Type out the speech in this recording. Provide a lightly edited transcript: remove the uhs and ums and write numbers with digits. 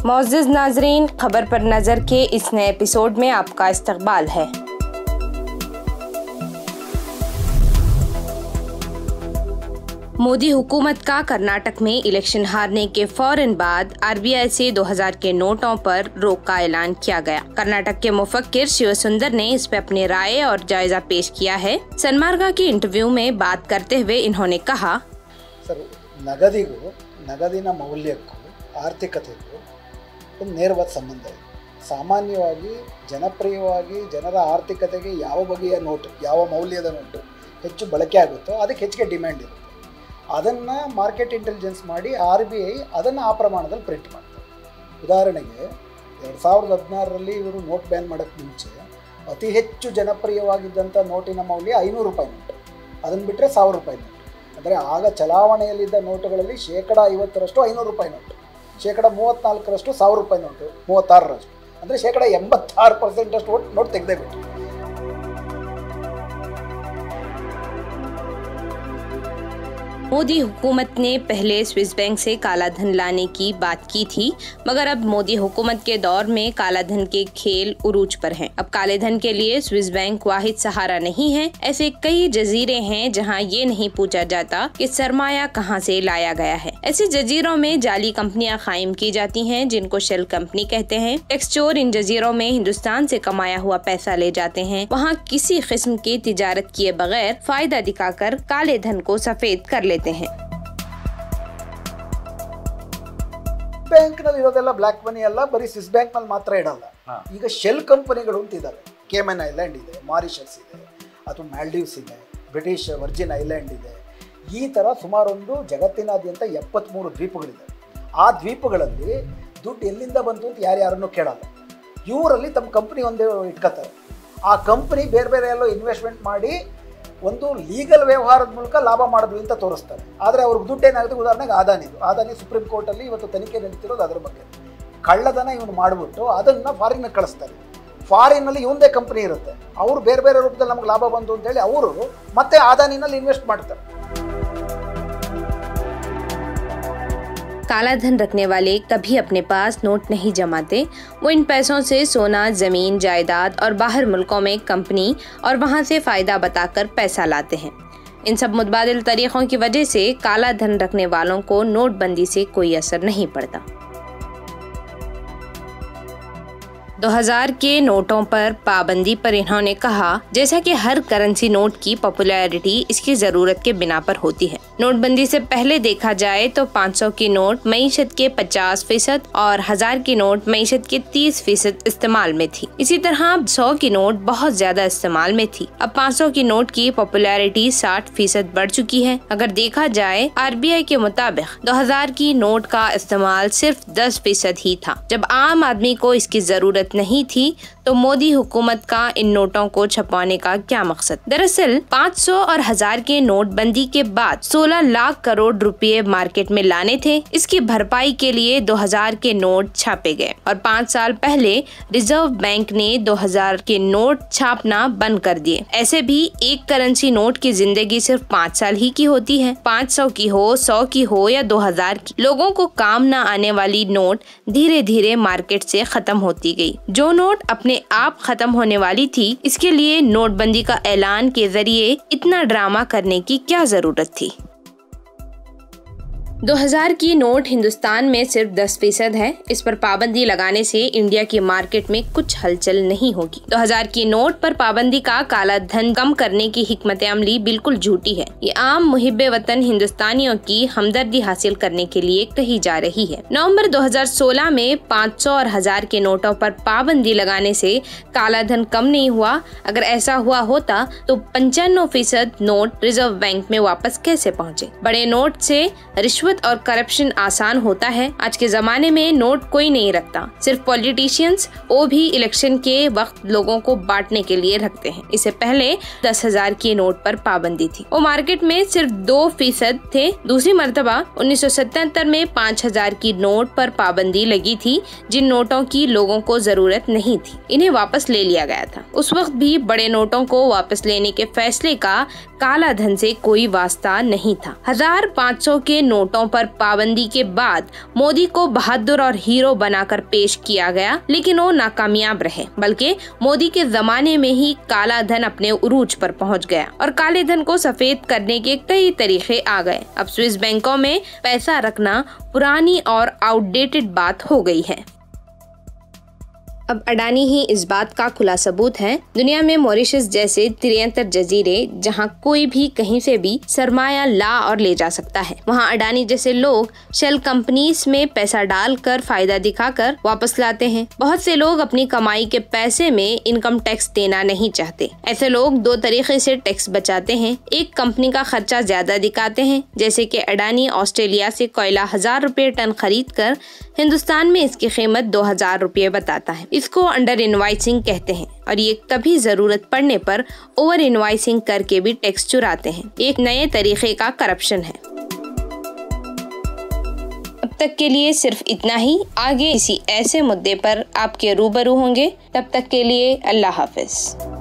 मोअज़्ज़िज़ नाज़रीन, खबर पर नज़र के इस नए एपिसोड में आपका इस्तकबाल है। मोदी हुकूमत का कर्नाटक में इलेक्शन हारने के फौरन बाद आरबीआई से 2000 के नोटों पर रोक का ऐलान किया गया। कर्नाटक के मुफक्किर शिवसुंदर ने इस पे अपनी राय और जायजा पेश किया है। सनमार्गा के इंटरव्यू में बात करते हुए इन्होंने कहा, सर, ನಗದಿನ ಮೌಲ್ಯಕ್ಕೂ ಆರ್ಥಿಕತೆಗೂ ಒಂದು ನೇರವಾದ ಸಂಬಂಧ ಇದೆ. ಸಾಮಾನ್ಯವಾಗಿ ಜನಪ್ರಿಯವಾಗಿ ಜನರ ಆರ್ಥಿಕತೆಗೆ ಯಾವ ಬಗೆಯ ನೋಟು, ಯಾವ ಮೌಲ್ಯದ ನೋಟು ಹೆಚ್ಚು ಬಳಕೆ ಆಗುತ್ತೋ ಅದಕ್ಕೆ ಹೆಚ್ಚಿಗೆ ಡಿಮ್ಯಾಂಡ್ ಇರುತ್ತೆ. ಅದನ್ನು ಮಾರ್ಕೆಟ್ ಇಂಟೆಲಿಜೆನ್ಸ್ ಮಾಡಿ RBI ಅದನ್ನು ಆ ಪ್ರಮಾಣದಲ್ಲಿ ಪ್ರಿಂಟ್ ಮಾಡ್ತಾರೆ. ಉದಾಹರಣೆಗೆ 2016ರಲ್ಲಿ ಇವರು ನೋಟ್ ಬ್ಯಾನ್ ಮಾಡೋಕ್ಕೆ ಮುಂಚೆ ಅತಿ ಹೆಚ್ಚು ಜನಪ್ರಿಯವಾಗಿದ್ದಂಥ ನೋಟಿನ ಮೌಲ್ಯ 500 ರೂಪಾಯಿ ನೋಟು. ಅದನ್ನು ಬಿಟ್ಟರೆ 1000 ರೂಪಾಯಿ ನೋಟು. ಅಂದರೆ ಆಗ ಚಲಾವಣೆಯಲ್ಲಿದ್ದ ನೋಟುಗಳಲ್ಲಿ 50% 500 ರೂಪಾಯಿ ನೋಟು, 34% 1000 ರೂಪಾಯಿ ನೋಟು, 36% ಅಂದರೆ 86% ನೋಟ್ ತೆಗೆದೇ ಬಿಟ್ಟು. मोदी हुकूमत ने पहले स्विस बैंक से काला धन लाने की बात की थी, मगर अब मोदी हुकूमत के दौर में काला धन के खेल उरूज पर हैं। अब काले धन के लिए स्विस बैंक वाहिद सहारा नहीं है। ऐसे कई जजीरे हैं जहां ये नहीं पूछा जाता कि सरमाया कहां से लाया गया है। ऐसे जजीरों में जाली कंपनियां कायम की जाती हैं जिनको शेल कंपनी कहते हैं। टैक्स चोर इन जजीरों में हिंदुस्तान से कमाया हुआ पैसा ले जाते हैं, वहाँ किसी किस्म की तिजारत किए बगैर फायदा दिखाकर काले धन को सफेद कर लेते हैं। ಬ್ಯಾಂಕ್ ನಲ್ಲಿ ಇರೋದೆಲ್ಲ ಬ್ಲಾಕ್ ಮನಿ ಅಲ್ಲ, ಬರೀ ಸ್ವಿಸ್ ಬ್ಯಾಂಕ್ ನಲ್ಲಿ ಮಾತ್ರ ಇಡಲ್ಲ. ಈಗ ಶೆಲ್ ಕಂಪನಿಗಳು ಅಂತ ಇದ್ದಾರೆ. ಕೇಮನ್ ಐಲ್ಯಾಂಡ್ ಇದೆ, ಮಾರಿಷಸ್ ಇದೆ, ಅಥವಾ ಮಾಲ್ಡೀವ್ಸ್ ಇದೆ, ಬ್ರಿಟಿಷ್ ವರ್ಜಿನ್ ಐಲ್ಯಾಂಡ್ ಇದೆ. ಈ ತರ ಸುಮಾರೊಂದು ಜಗತ್ತಿನಾದ್ಯಂತ 73 ದ್ವೀಪಗಳಿದೆ. ಆ ದ್ವೀಪಗಳಲ್ಲಿ ದುಡ್ಡು ಎಲ್ಲಿಂದ ಬಂತು ಅಂತ ಯಾರ್ಯಾರನ್ನು ಕೇಳಲ್ಲ. ಇವರಲ್ಲಿ ತಮ್ಮ ಕಂಪನಿ ಒಂದೇ ಇಟ್ಕೋತಾರೆ. ಆ ಕಂಪನಿ ಬೇರೆ ಬೇರೆ ಎಲ್ಲೋ ಇನ್ವೆಸ್ಟ್ಮೆಂಟ್ ಮಾಡಿ ಒಂದು ಲೀಗಲ್ ವ್ಯವಹಾರದ ಮೂಲಕ ಲಾಭ ಮಾಡಿದ್ವಿ ಅಂತ ತೋರಿಸ್ತಾರೆ. ಆದರೆ ಅವ್ರಿಗೆ ದುಡ್ಡು ಏನಾಗುತ್ತೆ, ಉದಾಹರಣೆಗೆ ಅದಾನಿ ಸುಪ್ರೀಂ ಕೋರ್ಟಲ್ಲಿ ಇವತ್ತು ತನಿಖೆ ನಡೀತಿರೋದು ಅದ್ರ ಬಗ್ಗೆ. ಕಳ್ಳದನ ಇವನು ಮಾಡಿಬಿಟ್ಟು ಅದನ್ನು ಫಾರಿನ್ಗೆ ಕಳಿಸ್ತಾರೆ. ಫಾರಿನ್ನಲ್ಲಿ ಇವಂದೇ ಕಂಪನಿ ಇರುತ್ತೆ. ಅವರು ಬೇರೆ ಬೇರೆ ರೂಪದಲ್ಲಿ ನಮಗೆ ಲಾಭ ಬಂತು ಅಂತೇಳಿ ಅವರು ಮತ್ತೆ ಅದಾನಿನಲ್ಲಿ ಇನ್ವೆಸ್ಟ್ ಮಾಡ್ತಾರೆ. काला धन रखने वाले कभी अपने पास नोट नहीं जमाते। वो इन पैसों से सोना, जमीन, जायदाद और बाहर मुल्कों में कंपनी और वहाँ से फायदा बताकर पैसा लाते हैं। इन सब मुतबादिल तरीक़ों की वजह से काला धन रखने वालों को नोटबंदी से कोई असर नहीं पड़ता। 2000 के नोटों पर पाबंदी पर इन्होंने कहा, जैसा कि हर करेंसी नोट की पॉपुलैरिटी इसकी जरूरत के बिना पर होती है। नोटबंदी से पहले देखा जाए तो 500 की नोट मईशत के 50% और 1000 की नोट मईशत के 30% इस्तेमाल में थी। इसी तरह 100 की नोट बहुत ज्यादा इस्तेमाल में थी। अब 500 की नोट की पॉपुलैरिटी 60% बढ़ चुकी है। अगर देखा जाए RBI के मुताबिक 2000 की नोट का इस्तेमाल सिर्फ 10% ही था। जब आम आदमी को इसकी जरूरत नहीं थी तो मोदी हुकूमत का इन नोटों को छपवाने का क्या मकसद? दरअसल 500 और 1000 के नोटबंदी के बाद 16 लाख करोड़ रुपए मार्केट में लाने थे। इसकी भरपाई के लिए 2000 के नोट छापे गए और 5 साल पहले रिजर्व बैंक ने 2000 के नोट छापना बंद कर दिए। ऐसे भी एक करेंसी नोट की जिंदगी सिर्फ 5 साल ही की होती है। 500 की हो, 100 की हो या 2000 की, लोगों को काम न आने वाली नोट धीरे धीरे मार्केट से खत्म होती गई। जो नोट अपने आप खत्म होने वाली थी, इसके लिए नोटबंदी का ऐलान के जरिए इतना ड्रामा करने की क्या जरूरत थी? 2000 की नोट हिंदुस्तान में सिर्फ 10% है। इस पर पाबंदी लगाने से इंडिया की मार्केट में कुछ हलचल नहीं होगी। 2000 की नोट पर पाबंदी का काला धन कम करने की हिकमत अमली बिल्कुल झूठी है। ये आम मुहिब्बे वतन हिंदुस्तानियों की हमदर्दी हासिल करने के लिए कही जा रही है। नवंबर 2016 में 500 और 1000 के नोटों पर पाबंदी लगाने से काला धन कम नहीं हुआ। अगर ऐसा हुआ होता तो 95% नोट रिजर्व बैंक में वापस कैसे पहुँचे? बड़े नोट से रिश्वत रिश्वत और करप्शन आसान होता है। आज के जमाने में नोट कोई नहीं रखता, सिर्फ पॉलिटिशियंस, वो भी इलेक्शन के वक्त लोगों को बांटने के लिए रखते हैं। इससे पहले 10,000 के नोट पर पाबंदी थी, वो मार्केट में सिर्फ 2% थे। दूसरी मर्तबा 1977 में 5,000 की नोट पर पाबंदी लगी थी, जिन नोटों की लोगों को जरूरत नहीं थी, इन्हें वापस ले लिया गया था। उस वक्त भी बड़े नोटों को वापस लेने के फैसले का काला धन से कोई वास्ता नहीं था। 1,500 के नोटों पर पाबंदी के बाद मोदी को बहादुर और हीरो बनाकर पेश किया गया, लेकिन वो नाकामयाब रहे। बल्कि मोदी के जमाने में ही काला धन अपने उरूज पर पहुंच गया और काले धन को सफेद करने के कई तरीके आ गए। अब स्विस बैंकों में पैसा रखना पुरानी और आउटडेटेड बात हो गई है। अब अडानी ही इस बात का खुला सबूत है। दुनिया में मॉरिशस जैसे 73 जजीरे जहां कोई भी कहीं से भी सरमाया ला और ले जा सकता है, वहां अडानी जैसे लोग शेल कंपनीज में पैसा डालकर फायदा दिखाकर वापस लाते हैं। बहुत से लोग अपनी कमाई के पैसे में इनकम टैक्स देना नहीं चाहते। ऐसे लोग 2 तरीके से टैक्स बचाते हैं। एक, कंपनी का खर्चा ज्यादा दिखाते हैं, जैसे कि अडानी ऑस्ट्रेलिया से कोयला 1,000 रुपए टन खरीद कर हिंदुस्तान में इसकी कीमत 2,000 रुपए बताता है। इसको अंडर इनवाइसिंग कहते हैं और ये कभी जरूरत पड़ने पर ओवर इनवाइसिंग करके भी टैक्स चुराते हैं। एक नए तरीके का करप्शन है। अब तक के लिए सिर्फ इतना ही। आगे इसी ऐसे मुद्दे पर आपके रूबरू होंगे। तब तक के लिए अल्लाह हाफिज।